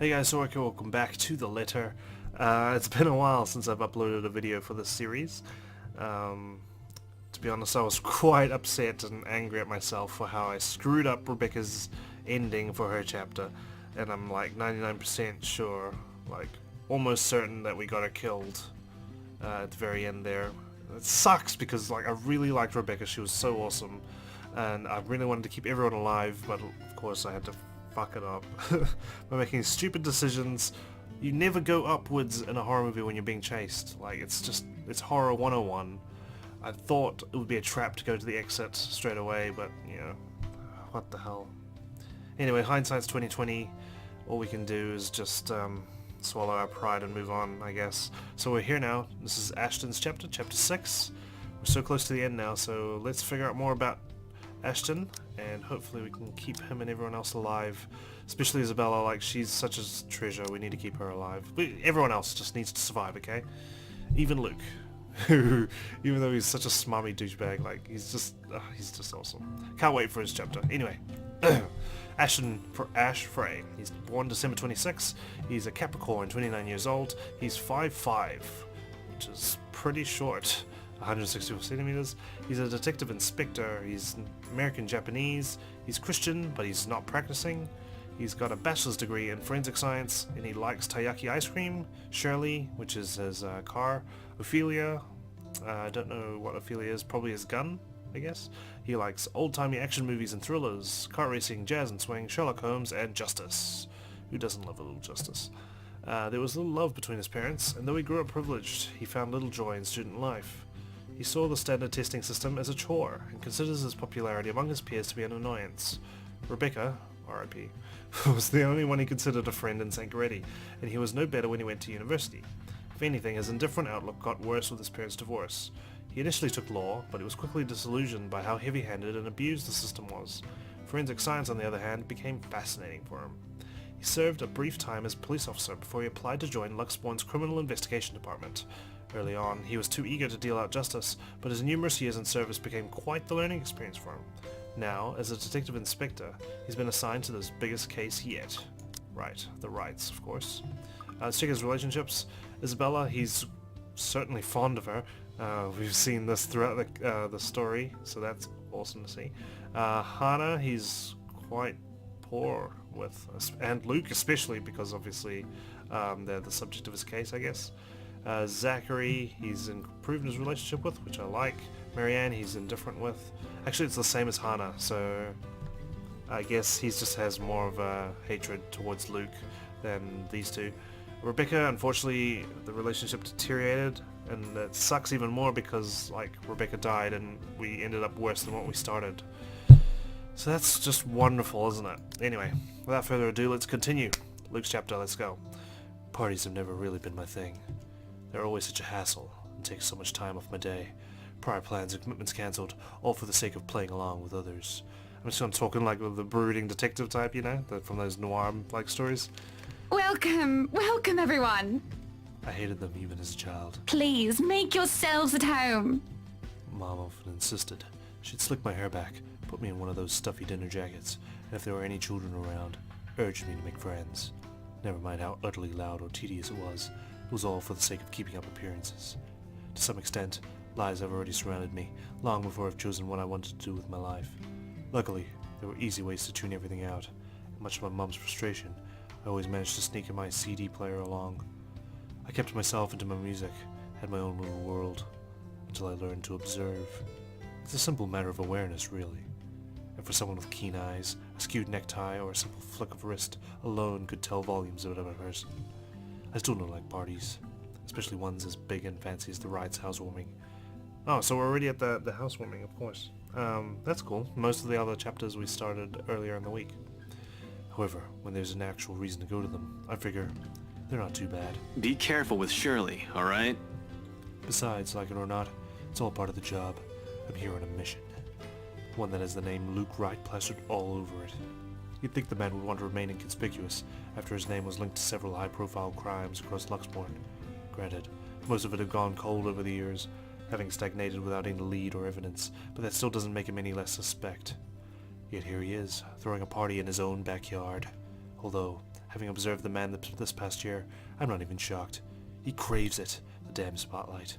Hey guys, Soraka, welcome back to the letter. It's been a while since I've uploaded a video for this series. To be honest, I was quite upset and angry at myself for how I screwed up Rebecca's ending for her chapter, and I'm like 99% sure, like almost certain that we got her killed at the very end there. It sucks because like I really liked Rebecca, she was so awesome, and I really wanted to keep everyone alive, but of course I had to fuck it up by making stupid decisions. You never go upwards in a horror movie when you're being chased. Like, it's horror 101. I thought it would be a trap to go to the exit straight away, but you know, what the hell. Anyway, hindsight's 2020. All we can do is just swallow our pride and move on, I guess. So we're here now. This is Ashton's chapter 6. We're so close to the end now, so let's figure out more about Ashton, and hopefully we can keep him and everyone else alive, especially Isabella. Like, she's such a treasure, we need to keep her alive. Everyone else just needs to survive, okay? Even Luke, who, even though he's such a smarmy douchebag, like, he's just awesome. Can't wait for his chapter. Anyway, Ashton for Ash Frey. He's born December 26. He's a Capricorn, 29 years old. He's 5'5", which is pretty short. 164 centimeters. He's a detective inspector. He's American Japanese. He's Christian, but he's not practicing. He's got a bachelor's degree in forensic science, and he likes taiyaki ice cream. Shirley, which is his car. Ophelia, I don't know what Ophelia is, probably his gun, I guess. He likes old-timey action movies and thrillers, car racing, jazz and swing, Sherlock Holmes, and justice. Who doesn't love a little justice? There was little love between his parents, and though he grew up privileged, he found little joy in student life. He saw the standard testing system as a chore, and considers his popularity among his peers to be an annoyance. Rebecca, R.I.P., was the only one he considered a friend in Sankaretti, and he was no better when he went to university. If anything, his indifferent outlook got worse with his parents' divorce. He initially took law, but he was quickly disillusioned by how heavy-handed and abused the system was. Forensic science, on the other hand, became fascinating for him. He served a brief time as a police officer before he applied to join Luxborn's Criminal Investigation Department. Early on, he was too eager to deal out justice, but his numerous years in service became quite the learning experience for him. Now, as a detective inspector, he's been assigned to this biggest case yet. Right, the rights, of course. Let's check his relationships. Isabella, he's certainly fond of her. We've seen this throughout the story, so that's awesome to see. Hannah, he's quite poor with, and Luke especially, because obviously they're the subject of his case, I guess. Zachary, he's improved his relationship with, which I like. Marianne, he's indifferent with. Actually, it's the same as Hannah, so I guess he just has more of a hatred towards Luke than these two. Rebecca, unfortunately, the relationship deteriorated, and it sucks even more because, like, Rebecca died and we ended up worse than what we started. So that's just wonderful, isn't it? Anyway, without further ado, let's continue. Luke's chapter, let's go. Parties have never really been my thing. They're always such a hassle, and take so much time off my day. Prior plans and commitments cancelled, all for the sake of playing along with others. I'm talking like the brooding detective type, you know, from those noir-like stories. Welcome everyone. I hated them even as a child. Please, make yourselves at home. Mom often insisted. She'd slick my hair back, put me in one of those stuffy dinner jackets, and if there were any children around, urged me to make friends. Never mind how utterly loud or tedious it was all for the sake of keeping up appearances. To some extent, lies have already surrounded me, long before I've chosen what I wanted to do with my life. Luckily, there were easy ways to tune everything out. Much to my mum's frustration, I always managed to sneak in my CD player along. I kept myself into my music, had my own little world, until I learned to observe. It's a simple matter of awareness, really. And for someone with keen eyes, a skewed necktie or a simple flick of wrist alone could tell volumes about a person. I still don't like parties, especially ones as big and fancy as the Ride's housewarming. Oh, so we're already at the housewarming, of course. That's cool. Most of the other chapters we started earlier in the week. However, when there's an actual reason to go to them, I figure they're not too bad. Be careful with Shirley, alright? Besides, like it or not, it's all part of the job. I'm here on a mission. One that has the name Luke Wright plastered all over it. You'd think the man would want to remain inconspicuous after his name was linked to several high-profile crimes across Luxborn. Granted, most of it had gone cold over the years, having stagnated without any lead or evidence, but that still doesn't make him any less suspect. Yet here he is, throwing a party in his own backyard. Although, Having observed the man this past year, I'm not even shocked. He craves it, the damn spotlight.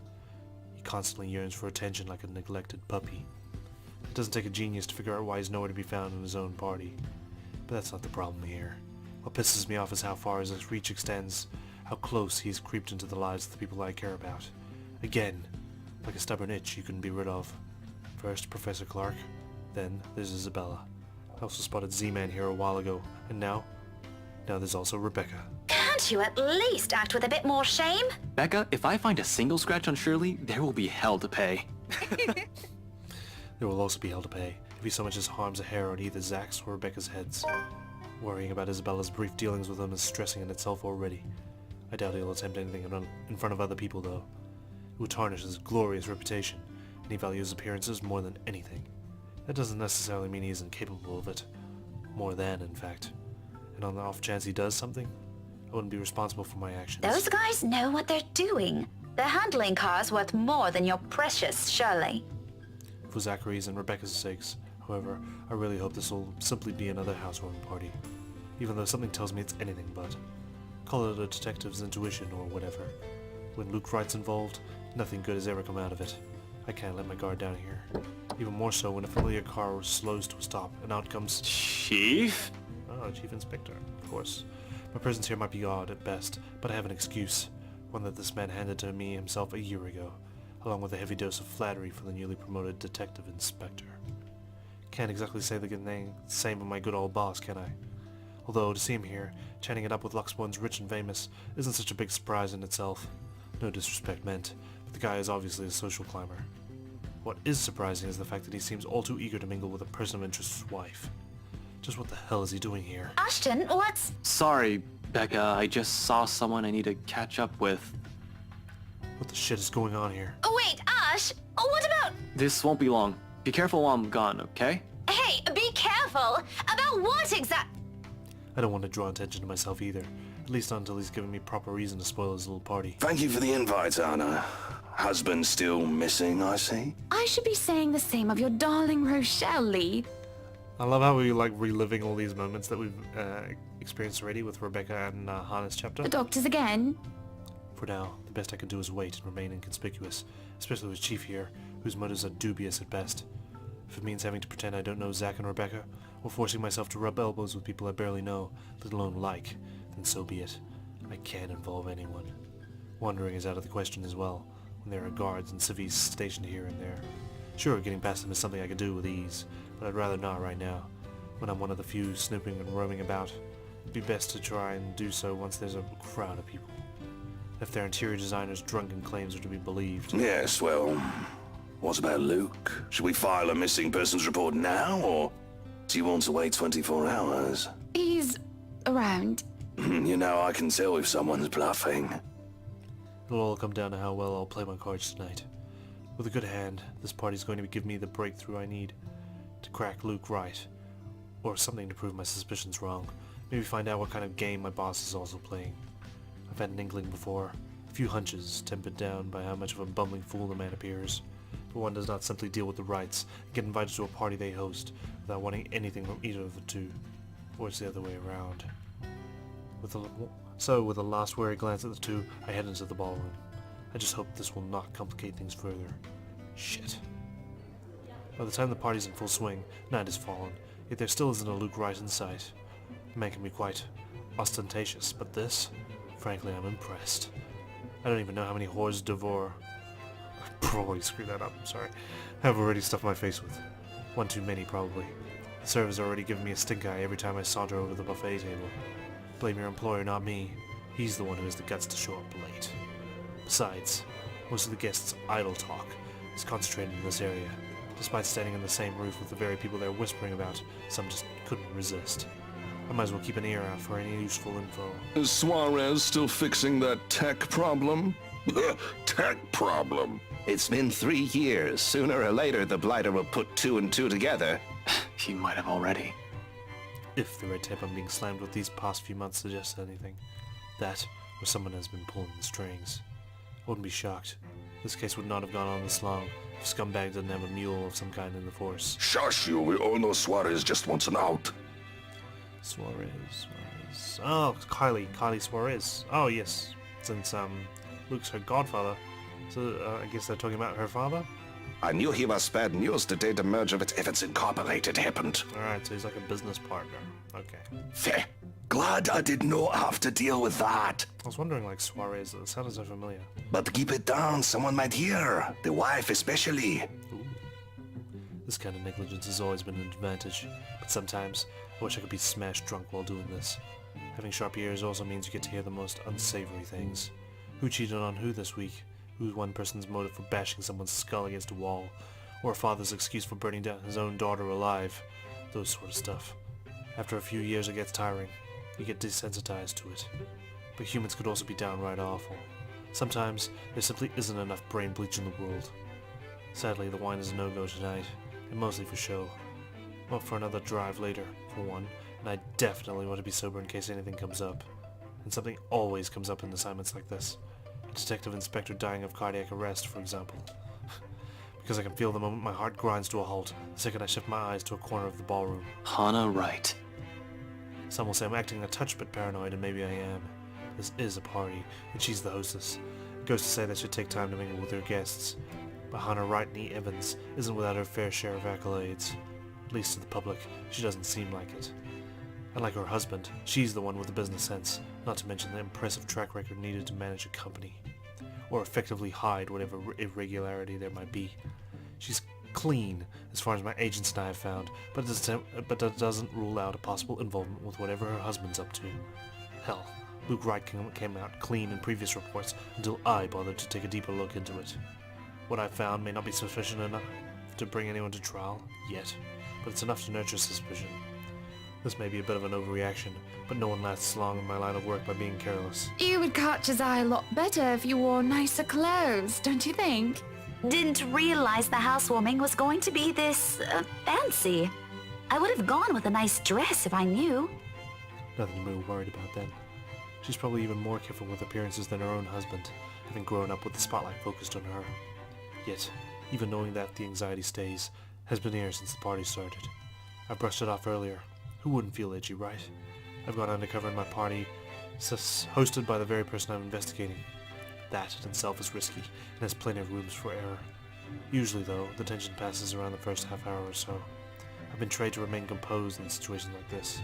He constantly yearns for attention like a neglected puppy. It doesn't take a genius to figure out why he's nowhere to be found in his own party. But that's not the problem here. What pisses me off is how far his reach extends, how close he's creeped into the lives of the people I care about. Again, like a stubborn itch you couldn't be rid of. First, Professor Clark, then there's Isabella. I also spotted Z-Man here a while ago, and now there's also Rebecca. Can't you at least act with a bit more shame? Becca, if I find a single scratch on Shirley, there will be hell to pay. There will also be hell to pay if he so much as harms a hair on either Zach's or Rebecca's heads. Worrying about Isabella's brief dealings with him is stressing in itself already. I doubt he'll attempt anything in front of other people, though. It would tarnish his glorious reputation, and he values appearances more than anything. That doesn't necessarily mean he isn't capable of it. More than, in fact. And on the off chance he does something, I wouldn't be responsible for my actions. Those guys know what they're doing. They're handling cars worth more than your precious Shirley. For Zachary's and Rebecca's sakes, however, I really hope this will simply be another housewarming party. Even though something tells me it's anything but. Call it a detective's intuition or whatever. When Luke Wright's involved, nothing good has ever come out of it. I can't let my guard down here. Even more so when a familiar car slows to a stop and out comes... Chief? Oh, Chief Inspector, of course. My presence here might be odd at best, but I have an excuse. One that this man handed to me himself a year ago, along with a heavy dose of flattery for the newly promoted detective inspector. Can't exactly say the same of my good old boss, can I? Although, to see him here, chatting it up with Luxborn's rich and famous, isn't such a big surprise in itself. No disrespect meant, but the guy is obviously a social climber. What is surprising is the fact that he seems all too eager to mingle with a person of interest's wife. Just what the hell is he doing here? Ashton, what's... Sorry, Becca, I just saw someone I need to catch up with. What the shit is going on here? Oh, wait, Ash! Oh, what about... This won't be long. Be careful while I'm gone, okay? Hey, be careful! About what I don't want to draw attention to myself either. At least not until he's given me proper reason to spoil his little party. Thank you for the invite, Anna. Husband still missing, I see. I should be saying the same of your darling Rochelle, Lee. I love how we like reliving all these moments that we've experienced already with Rebecca and Hannah's chapter. The doctors again. For now, the best I can do is wait and remain inconspicuous, especially with Chief here, whose motives are dubious at best. If it means having to pretend I don't know Zach and Rebecca, or forcing myself to rub elbows with people I barely know, let alone like, then so be it. I can't involve anyone. Wandering is out of the question as well, when there are guards and civvies stationed here and there. Sure, getting past them is something I could do with ease, but I'd rather not right now. When I'm one of the few snooping and roaming about, it'd be best to try and do so once there's a crowd of people. If their interior designers' drunken claims are to be believed. Yes, well, what about Luke? Should we file a missing persons report now, or do you want to wait 24 hours? He's around. You know, I can tell if someone's bluffing. It'll all come down to how well I'll play my cards tonight. With a good hand, this party's going to give me the breakthrough I need to crack Luke right, or something to prove my suspicions wrong. Maybe find out what kind of game my boss is also playing. I've had an inkling before, a few hunches tempered down by how much of a bumbling fool the man appears. But one does not simply deal with the rights and get invited to a party they host without wanting anything from either of the two, or it's the other way around. With a last wary glance at the two, I head into the ballroom. I just hope this will not complicate things further. Shit. By the time the party's in full swing, night has fallen, yet there still isn't a Luke Wright in sight. The man can be quite ostentatious, but this, frankly, I'm impressed. I don't even know how many whores Devore... I probably screwed that up, I'm sorry. I've already stuffed my face with. One too many, probably. The server's already given me a stink eye every time I saunter over the buffet table. Blame your employer, not me. He's the one who has the guts to show up late. Besides, most of the guests' idle talk is concentrated in this area. Despite standing in the same roof with the very people they're whispering about, some just couldn't resist. I might as well keep an ear out for any useful info. Is Suarez still fixing that tech problem? Tech problem. It's been 3 years. Sooner or later, the Blighter will put 2 and 2 together. He might have already. If the red tape I'm being slammed with these past few months suggests anything. That, or someone has been pulling the strings. I wouldn't be shocked. This case would not have gone on this long if Scumbag didn't have a mule of some kind in the force. Shush you, we all know Suarez just wants an out. Suarez. Oh, Kylie Suarez. Oh yes, since Luke's her godfather, so I guess they're talking about her father. I knew he was bad news the day the merger with Evans Incorporated happened. Alright, so he's like a business partner. Okay. Fair. Glad I did not have to deal with that. I was wondering, like, Suarez, it sounded so familiar. But keep it down, someone might hear. The wife especially. Ooh. This kind of negligence has always been an advantage, but sometimes I wish I could be smashed drunk while doing this. Having sharp ears also means you get to hear the most unsavory things. Who cheated on who this week? Who's one person's motive for bashing someone's skull against a wall? Or a father's excuse for burning down his own daughter alive? Those sort of stuff. After a few years it gets tiring. You get desensitized to it. But humans could also be downright awful. Sometimes there simply isn't enough brain bleach in the world. Sadly, the wine is a no-go tonight, and mostly for show. I'm up for another drive later, for one, and I definitely want to be sober in case anything comes up. And something always comes up in assignments like this. A detective inspector dying of cardiac arrest, for example. Because I can feel the moment my heart grinds to a halt, the second I shift my eyes to a corner of the ballroom. Hannah Wright. Some will say I'm acting a touch bit paranoid, and maybe I am. This is a party, and she's the hostess. It goes to say that she'd take time to mingle with her guests. But Hannah Wright Evans isn't without her fair share of accolades. At least to the public, she doesn't seem like it. Unlike her husband, she's the one with the business sense, not to mention the impressive track record needed to manage a company. Or effectively hide whatever irregularity there might be. She's clean, as far as my agents and I have found, but that doesn't rule out a possible involvement with whatever her husband's up to. Hell, Luke Wright came out clean in previous reports until I bothered to take a deeper look into it. What I found may not be sufficient enough to bring anyone to trial, yet, but it's enough to nurture suspicion. This may be a bit of an overreaction, but no one lasts long in my line of work by being careless. You would catch his eye a lot better if you wore nicer clothes, don't you think? Didn't realize the housewarming was going to be this fancy. I would have gone with a nice dress if I knew. Nothing to be worried about then. She's probably even more careful with appearances than her own husband, having grown up with the spotlight focused on her. Yet, even knowing that the anxiety stays, has been here since the party started. I brushed it off earlier. Who wouldn't feel edgy, right? I've gone undercover in my party, hosted by the very person I'm investigating. That in itself is risky, and has plenty of rooms for error. Usually, though, the tension passes around the first half hour or so. I've been trained to remain composed in situations like this.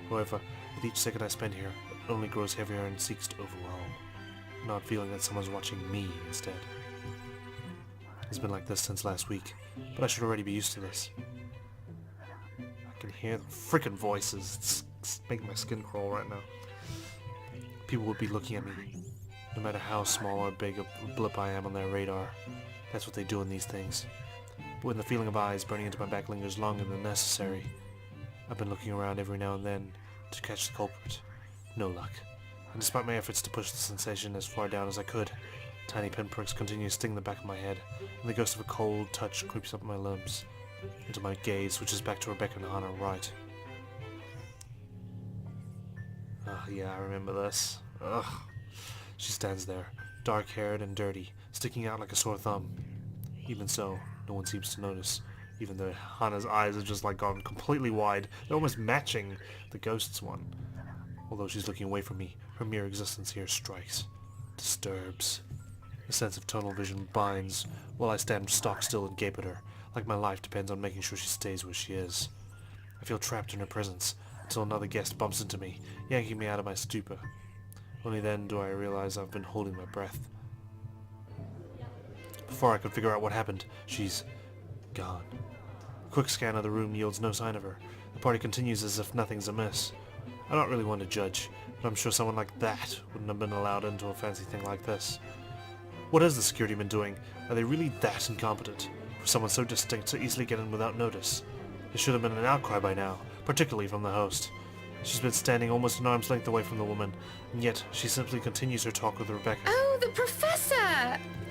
However, with each second I spend here, it only grows heavier and seeks to overwhelm. Not feeling that someone's watching me instead. It's been like this since last week, but I should already be used to this. I can hear the frickin' voices. It's making my skin crawl right now. People would be looking at me, no matter how small or big a blip I am on their radar. That's what they do in these things. But when the feeling of eyes burning into my back lingers longer than necessary, I've been looking around every now and then to catch the culprit. No luck. And despite my efforts to push the sensation as far down as I could, tiny pinpricks continue to sting the back of my head, and the ghost of a cold touch creeps up my limbs, until my gaze switches back to Rebecca and Hannah Wright. Oh yeah, I remember this. Ugh. She stands there, dark-haired and dirty, sticking out like a sore thumb. Even so, no one seems to notice, even though Hannah's eyes have just like gone completely wide. They're almost matching the ghost's one. Although she's looking away from me, her mere existence here strikes, disturbs. A sense of tunnel vision binds, while I stand stock still and gape at her, like my life depends on making sure she stays where she is. I feel trapped in her presence, until another guest bumps into me, yanking me out of my stupor. Only then do I realize I've been holding my breath. Before I could figure out what happened, she's gone. A quick scan of the room yields no sign of her. The party continues as if nothing's amiss. I'm not really one to judge, but I'm sure someone like that wouldn't have been allowed into a fancy thing like this. What has the security been doing? Are they really that incompetent? For someone so distinct to easily get in without notice? There should have been an outcry by now, particularly from the host. She's been standing almost an arm's length away from the woman, and yet she simply continues her talk with Rebecca. Oh, the professor!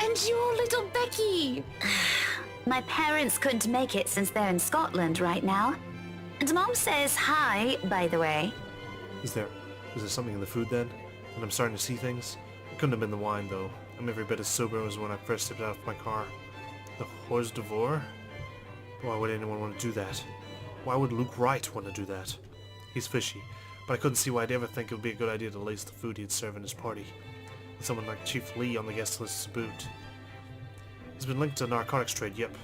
And your little Becky! My parents couldn't make it since they're in Scotland right now. And Mom says hi, by the way. Is there something in the food then? And I'm starting to see things? It couldn't have been the wine, though. I'm every bit as sober as when I first stepped out of my car. The hors d'oeuvre? Why would anyone want to do that? Why would Luke Wright want to do that? He's fishy, but I couldn't see why he'd ever think it would be a good idea to lace the food he'd serve in his party, with someone like Chief Lee on the guest list to boot. He's been linked to narcotics trade, yep.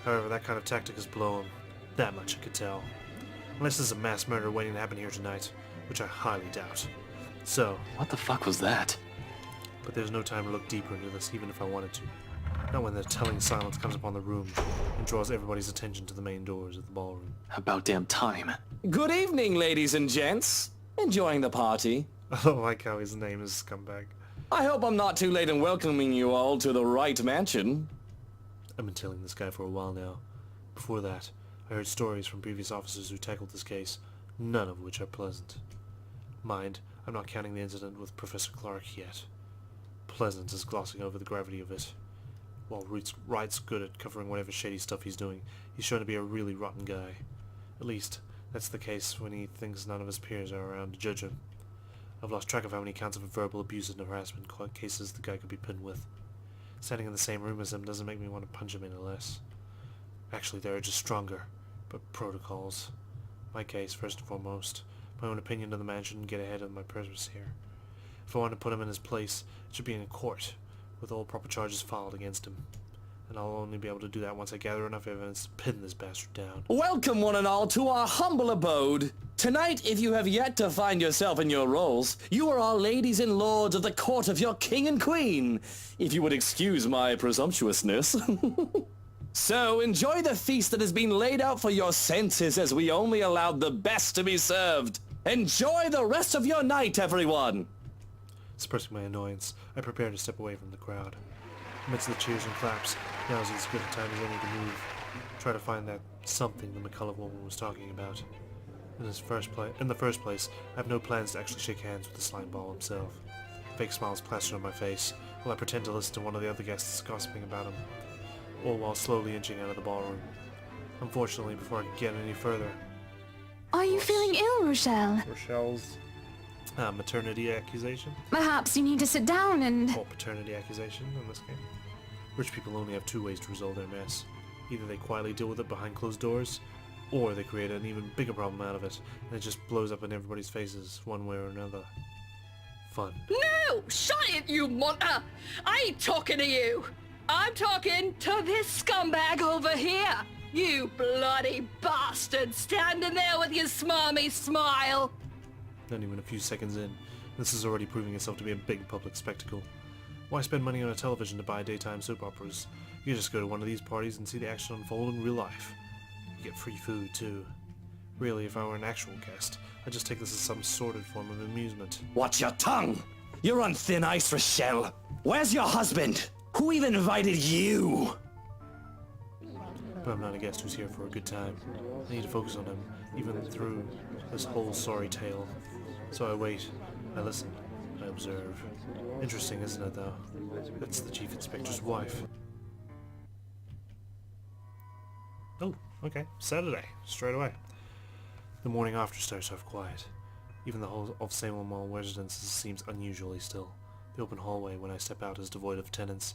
However, that kind of tactic is blown. That much I could tell. Unless there's a mass murder waiting to happen here tonight, which I highly doubt. So... What the fuck was that? But there's no time to look deeper into this, even if I wanted to. Not when the telling silence comes upon the room and draws everybody's attention to the main doors of the ballroom. About damn time. Good evening, ladies and gents. Enjoying the party? I don't like how his name is Scumbag. I hope I'm not too late in welcoming you all to the right mansion. I've been tailing this guy for a while now. Before that, I heard stories from previous officers who tackled this case, none of which are pleasant. Mind, I'm not counting the incident with Professor Clark yet. Pleasant is glossing over the gravity of it. While Wright's good at covering whatever shady stuff he's doing, he's shown to be a really rotten guy. At least, that's the case when he thinks none of his peers are around to judge him. I've lost track of how many counts of verbal abuse and harassment cases the guy could be pinned with. Standing in the same room as him doesn't make me want to punch him any less. Actually, there are just stronger, but protocols. My case, first and foremost. My own opinion of the man shouldn't get ahead of my purpose here. If I want to put him in his place, it should be in a court, with all proper charges filed against him. And I'll only be able to do that once I gather enough evidence to pin this bastard down. Welcome one and all to our humble abode. Tonight, if you have yet to find yourself in your roles, you are all ladies and lords of the court of your king and queen, if you would excuse my presumptuousness. So, enjoy the feast that has been laid out for your senses as we only allowed the best to be served. Enjoy the rest of your night, everyone! Suppressing my annoyance, I prepare to step away from the crowd. Amidst the cheers and claps, now is as good a time as any to move. Try to find that something the McCullough woman was talking about. In the first place, I have no plans to actually shake hands with the slime ball himself. Fake smiles plastered on my face, while I pretend to listen to one of the other guests gossiping about him, all while slowly inching out of the ballroom. Unfortunately, before I could get any further... Are you feeling ill, Rochelle? Rochelle's maternity accusation? Perhaps you need to sit down and... Or paternity accusation in this game. Rich people only have two ways to resolve their mess. Either they quietly deal with it behind closed doors, or they create an even bigger problem out of it, and it just blows up in everybody's faces, one way or another. Fun. No! Shut it, you monster! I ain't talking to you! I'm talking to this scumbag over here! You bloody bastard, standing there with your smarmy smile! Not even a few seconds in, this is already proving itself to be a big public spectacle. Why spend money on a television to buy daytime soap operas? You just go to one of these parties and see the action unfold in real life. You get free food, too. Really, if I were an actual guest, I'd just take this as some sordid form of amusement. Watch your tongue! You're on thin ice, Rochelle! Where's your husband? Who even invited you? But I'm not a guest who's here for a good time. I need to focus on him, even through this whole sorry tale. So I wait, I listen, I observe. Interesting, isn't it, though? That's the Chief Inspector's wife. Oh, okay. Saturday. Straight away. The morning after starts off quiet. Even the whole of Samuel Mall residences seems unusually still. The open hallway when I step out is devoid of tenants.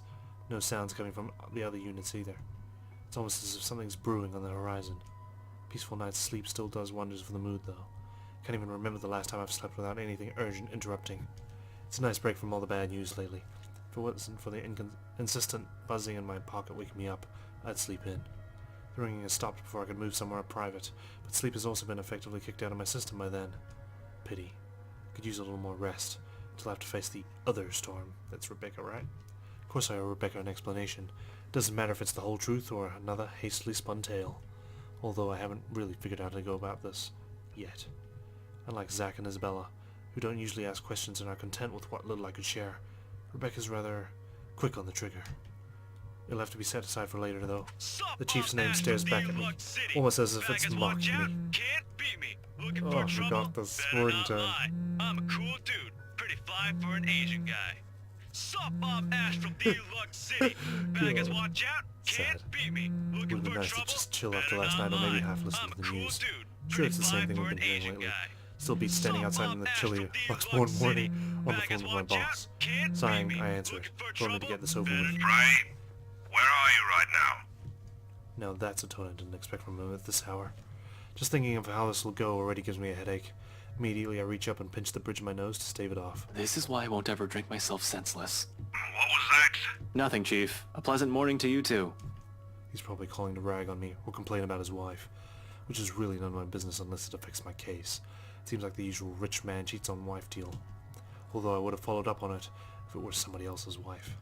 No sounds coming from the other units either. It's almost as if something's brewing on the horizon. Peaceful night's sleep still does wonders for the mood, though. Can't even remember the last time I've slept without anything urgent interrupting. It's a nice break from all the bad news lately. If it wasn't for the insistent buzzing in my pocket waking me up, I'd sleep in. The ringing has stopped before I could move somewhere private, but sleep has also been effectively kicked out of my system by then. Pity. Could use a little more rest, till I have to face the other storm. That's Rebecca, right? Of course I owe Rebecca an explanation. Doesn't matter if it's the whole truth or another hastily spun tale. Although I haven't really figured out how to go about this. Yet. Unlike Zach and Isabella, who don't usually ask questions and are content with what little I could share, Rebecca's rather quick on the trigger. It'll have to be set aside for later, though. The Chief's name stares back at me, almost as if it's mocking me. Oh, I forgot this ringtone. I'm a cool dude, pretty fine for an Asian guy. Sup, I'm Ash from Deluxe City. Beggars watch out, can't beat me. Looking Would've been for nice to trouble? just chill after last night or maybe half listen to the news. Sure, it's the same thing we've been hearing lately. Still beats standing outside in the chilly Luxborn morning on the phone with my boss. Sighing, I answer it, only to get this over with. Right? Where are you right now? Now that's a tone I didn't expect from him at this hour. Just thinking of how this will go already gives me a headache. Immediately I reach up and pinch the bridge of my nose to stave it off. This is why I won't ever drink myself senseless. What was that? Nothing, Chief. A pleasant morning to you too. He's probably calling to rag on me or complain about his wife, which is really none of my business unless it affects my case. It seems like the usual rich man cheats on wife deal. Although I would have followed up on it if it were somebody else's wife.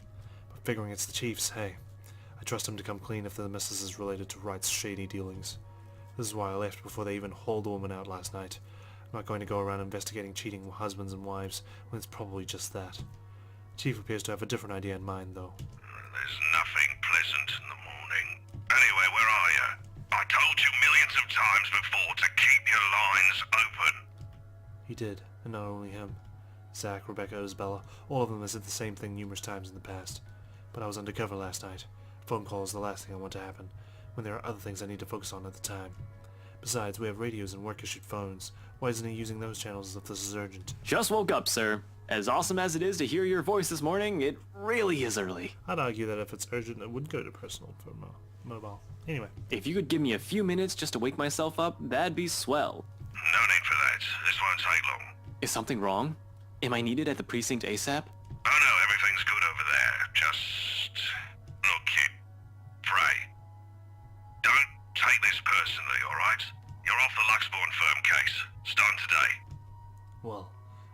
But figuring it's the Chief's, hey, I trust him to come clean if the missus is related to Wright's shady dealings. This is why I left before they even hauled the woman out last night. I'm not going to go around investigating cheating husbands and wives when it's probably just that. Chief appears to have a different idea in mind, though. There's nothing pleasant in the morning. Anyway, where are you? I told you millions of times before to keep your lines open. He did, and not only him. Zach, Rebecca, Isabella, all of them have said the same thing numerous times in the past. But I was undercover last night. A phone call is the last thing I want to happen, when there are other things I need to focus on at the time. Besides, we have radios and work-issued phones. Why isn't he using those channels if this is urgent? Just woke up, sir. As awesome as it is to hear your voice this morning, it really is early. I'd argue that if it's urgent, it would go to personal for mobile. Anyway. If you could give me a few minutes just to wake myself up, that'd be swell. No need for that. This won't take long. Is something wrong? Am I needed at the precinct ASAP? Oh no, everything's good over there. Just... Look, kid. Pray. Don't take this personally, alright? You're off the Luxborn firm case. Starting today. Well,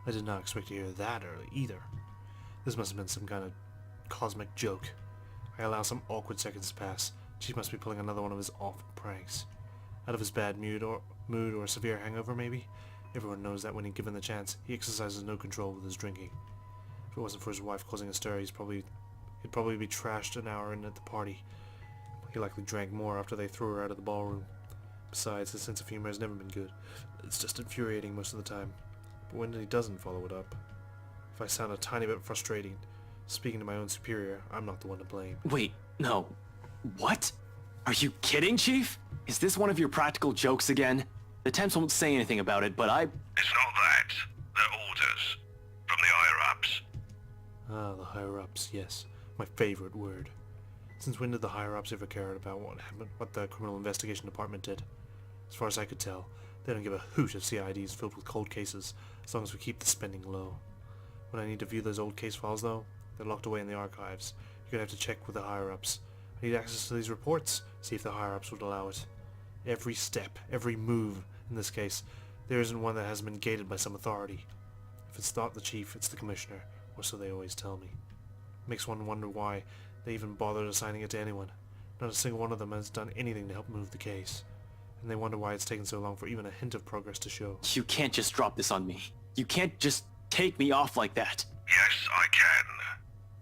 I did not expect to hear that early, either. This must have been some kind of cosmic joke. I allow some awkward seconds to pass. Chief must be pulling another one of his awful pranks. Out of his bad mood or severe hangover, maybe? Everyone knows that when he's given the chance, he exercises no control with his drinking. If it wasn't for his wife causing a stir, he'd probably be trashed an hour in at the party. He likely drank more after they threw her out of the ballroom. Besides, his sense of humor has never been good. It's just infuriating most of the time. But when he doesn't follow it up, if I sound a tiny bit frustrating, speaking to my own superior, I'm not the one to blame. Wait, no. What? Are you kidding, Chief? Is this one of your practical jokes again? The temps won't say anything about it, but It's not that. They're orders. From the higher-ups. Ah, the higher-ups, yes. My favorite word. Since when did the higher-ups ever care about what happened, what the criminal investigation department did? As far as I could tell, they don't give a hoot if CIDs filled with cold cases, as long as we keep the spending low. When I need to view those old case files, though, they're locked away in the archives. You're gonna have to check with the higher-ups. I need access to these reports, see if the higher-ups would allow it. Every step, every move, in this case, there isn't one that hasn't been gated by some authority. If it's not the chief, it's the commissioner, or so they always tell me. Makes one wonder why they even bothered assigning it to anyone. Not a single one of them has done anything to help move the case. And they wonder why it's taken so long for even a hint of progress to show. you can't just drop this on me. You can't just take me off like that. Yes, I can.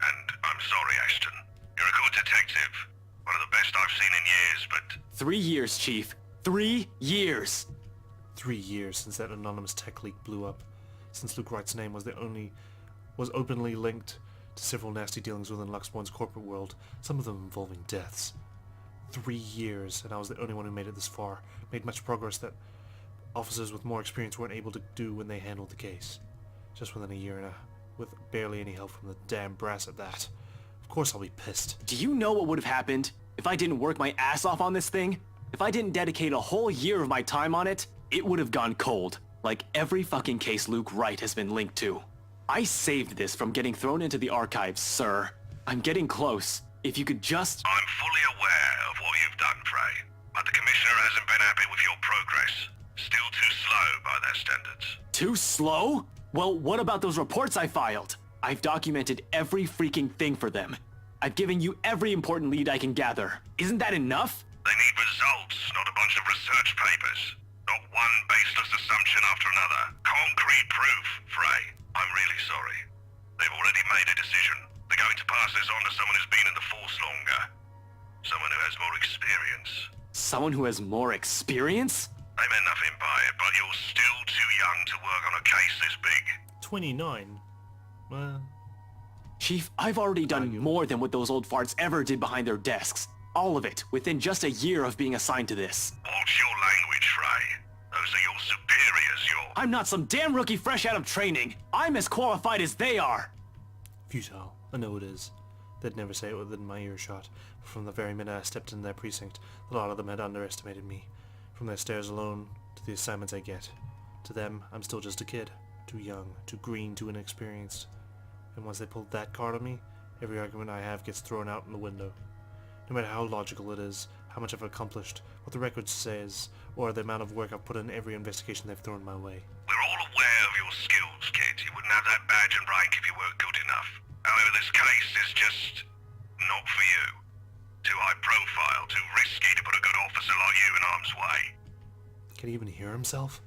And I'm sorry, Ashton. You're a good detective. One of the best I've seen in years, but... 3 years, Chief. 3 years. 3 years since that anonymous tech leak blew up. Since Luke Wright's name was openly linked to several nasty dealings within Luxborn's corporate world, some of them involving deaths. 3 years, and I was the only one who made it this far. Made much progress that officers with more experience weren't able to do when they handled the case. Just within a year and with barely any help from the damn brass at that. Of course I'll be pissed. Do you know what would have happened if I didn't work my ass off on this thing? If I didn't dedicate a whole year of my time on it, it would have gone cold. Like every fucking case Luke Wright has been linked to. I saved this from getting thrown into the archives, sir. I'm getting close. If you could just... I'm fully aware of what you've done, Frey. But the Commissioner hasn't been happy with your progress. Still too slow by their standards. Too slow? Well, what about those reports I filed? I've documented every freaking thing for them. I've given you every important lead I can gather. Isn't that enough? They need results, not a bunch of research papers. Not one baseless assumption after another. Concrete proof, Frey. I'm really sorry. They've already made a decision. They're going to pass this on to someone who's been in the force longer. Someone who has more experience. Someone who has more experience? They meant nothing by it, but you're still too young to work on a case this big. 29? Chief, I've already done more than what those old farts ever did behind their desks. All of it, within just a year of being assigned to this. Watch your language, Frey. Those are your superiors, I'm not some damn rookie fresh out of training. I'm as qualified as they are. Futile. I know it is. They'd never say it within my earshot. But from the very minute I stepped into their precinct, a lot of them had underestimated me. From their stares alone, to the assignments I get. To them, I'm still just a kid. Too young, too green, too inexperienced. And once they pulled that card on me, every argument I have gets thrown out in the window. No matter how logical it is, how much I've accomplished, what the record says, or the amount of work I've put in every investigation they've thrown my way. We're all aware of your skills, kid. You wouldn't have that badge and rank if you weren't good enough. However, this case is just not for you. Too high profile, too risky to put a good officer like you in harm's way. Can he even hear himself?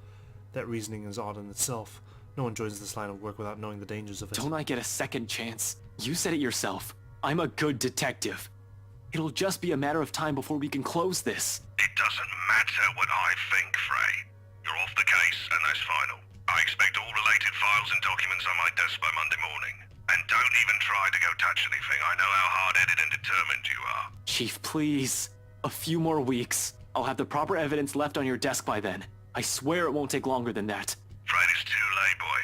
That reasoning is odd in itself. No one joins this line of work without knowing the dangers of it. Don't I get a second chance? You said it yourself. I'm a good detective. It'll just be a matter of time before we can close this. It doesn't matter what I think, Frey. You're off the case, and that's final. I expect all related files and documents on my desk by Monday morning. And don't even try to go touch anything. I know how hard-headed and determined you are. Chief, please. A few more weeks. I'll have the proper evidence left on your desk by then. I swear it won't take longer than that. Fred, it's too late, boy.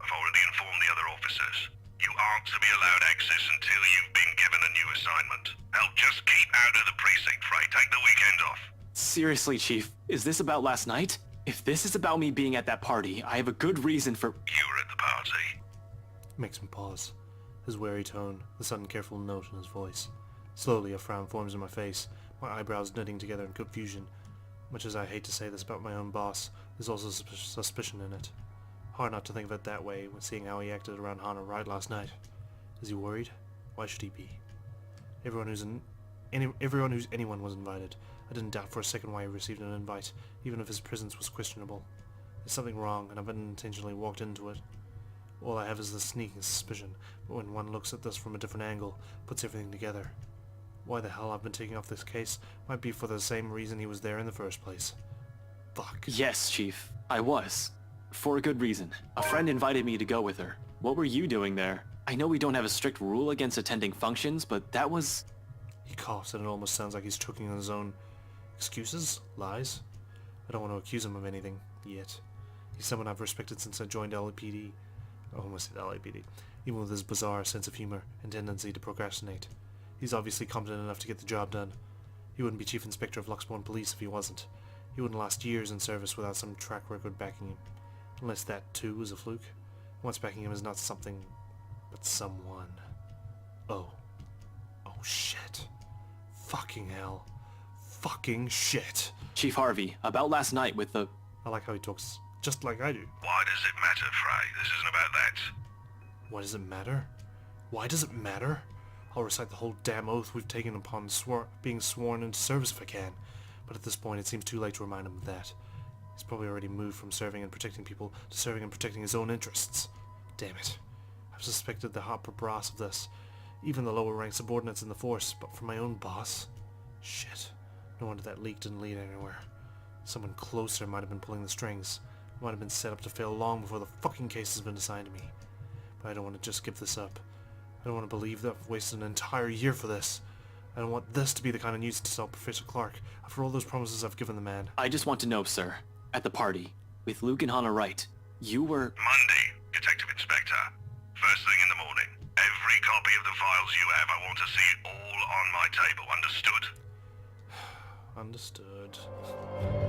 I've already informed the other officers. You aren't to be allowed access until you've been given a new assignment. Hell, just keep out of the precinct, Frey. Take the weekend off. Seriously, Chief, is this about last night? If this is about me being at that party, I have a good reason for— You were at the party. Makes me pause. His wary tone, the sudden careful note in his voice. Slowly a frown forms in my face, my eyebrows knitting together in confusion. Much as I hate to say this about my own boss, there's also suspicion in it. Hard not to think of it that way when seeing how he acted around Hana right last night. Is he worried? Why should he be? Everyone who's anyone was invited. I didn't doubt for a second why he received an invite, even if his presence was questionable. There's something wrong, and I've unintentionally walked into it. All I have is the sneaking suspicion, but when one looks at this from a different angle, puts everything together. Why the hell I've been taking off this case might be for the same reason he was there in the first place. Fuck. Yes, Chief, I was. For a good reason. A friend invited me to go with her. What were you doing there? I know we don't have a strict rule against attending functions, but that was— He coughs and it almost sounds like he's choking on his own excuses? Lies? I don't want to accuse him of anything, yet. He's someone I've respected since I joined LAPD. I almost said LAPD. Even with his bizarre sense of humor and tendency to procrastinate. He's obviously competent enough to get the job done. He wouldn't be Chief Inspector of Luxbourne Police if he wasn't. He wouldn't last years in service without some track record backing him. Unless that, too, is a fluke. What's backing him is not something, but someone. Oh. Oh, shit. Fucking hell. Fucking shit. Chief Harvey, about last night with the— I like how he talks just like I do. Why does it matter, Frey? This isn't about that. Why does it matter? Why does it matter? I'll recite the whole damn oath we've taken upon being sworn into service if I can, but at this point it seems too late to remind him of that. He's probably already moved from serving and protecting people to serving and protecting his own interests. Damn it. I've suspected the upper brass of this, even the lower rank subordinates in the force, but for my own boss? Shit. No wonder that leak didn't lead anywhere. Someone closer might have been pulling the strings. Might have been set up to fail long before the fucking case has been assigned to me. But I don't want to just give this up. I don't want to believe that I've wasted an entire year for this. I don't want this to be the kind of news to tell Professor Clark after all those promises I've given the man. I just want to know, sir, at the party, with Luke and Hana Wright, you were— Monday, Detective Inspector. First thing in the morning. Every copy of the files you have, I want to see it all on my table. Understood? Understood.